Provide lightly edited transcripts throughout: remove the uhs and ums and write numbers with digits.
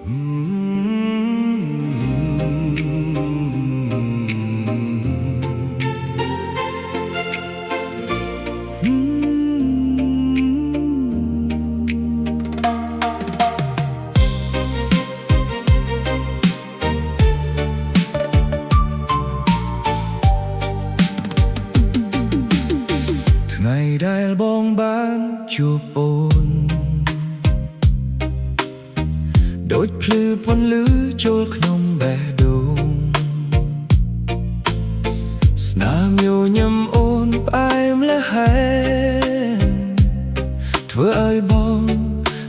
ថ្ងៃដែលបងបានជួបអូនដូចភ្លឺពន្លឺចូលក្នុងបេះដូងស្នាមញញឹមអូនផ្អែមល្ហែមធ្វើឲ្យបង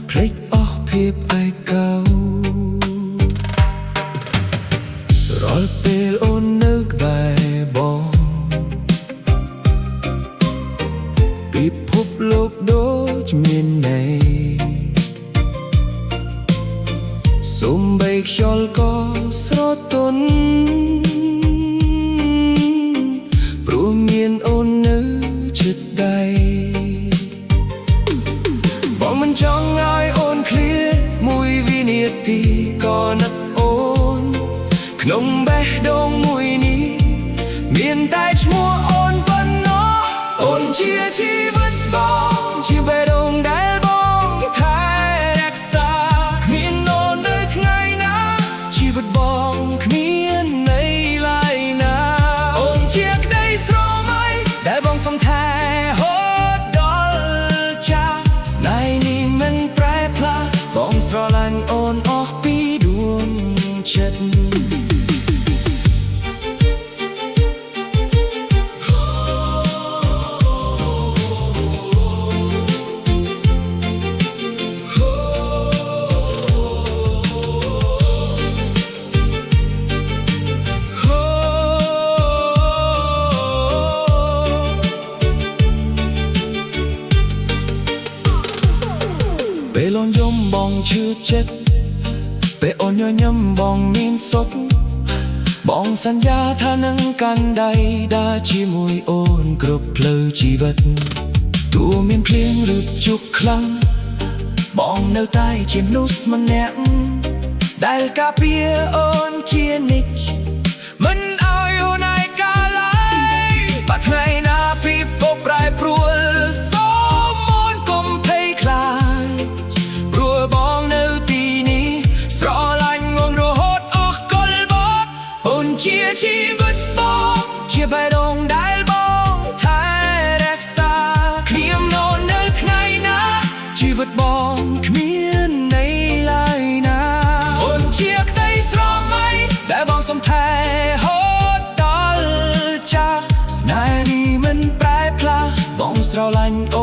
ភ្លេចអស់ភាពឯកោរាល់ពេលអូននៅក្បែរបងពិភពលោកដូចមានន័យសូម្បីខ្យល់ក៏ស្រទន់ព្រោះមានអូននៅជិតដៃបងមិនចង់ឲ្យអូនឃ្លាតមួយវិនាទីក៏នឹកអូនក្នុងបេះដូងមួយនេះមានតែឈ្មោះអូនប៉ុណ្ណោះអូនជាជីវិតបងជាបេះដូងដែលបងថែរក្សាគ្មានអូននៅថ្ងៃណាជីវិតបងគ្មានន័យឡើយណាអូនជាក្តីស្រមៃដែលបងសុំថែហូតដល់ចាស់ស្នេហ៍នេះមិនប្រែប្លាស់បងស្រឡាញ់អូនអស់ពីដួងចិត្តពេលអូនយំបងឈឺចិត្តពេលអូនញញឹមបងមានសុខបងសន្យាថានឹងកាន់ដៃដើរជាមួយអូនគ្រប់ផ្លូវជីវិតទោះមានភ្លៀងឬជោគខ្លាំងបងនៅតែជាមនុស្សម្នាក់ដែលការពារអូនជានិច្ចមិនឲ្យអូនឯកាឡើយបើថ្ងៃណាពិភពប្រែប្រួលសូមអូនកុំភ័យខ្លាចព្រោះបងនៅទីនេះស្រឡាញ់អូនរហូតអស់កលបត់អូនជាជីវិតបងជាបេះដូងដែលបងថែរក្សាគ្មានអូននៅថ្ងៃណាជីវិតបងគ្មានន័យឡើយណាអូនជាក្តីស្រមៃដែលបងសុំថែហូតដល់ចាស់ស្នេហ៍នេះមិនប្រែប្លាស់បងស្រឡាញ់អូ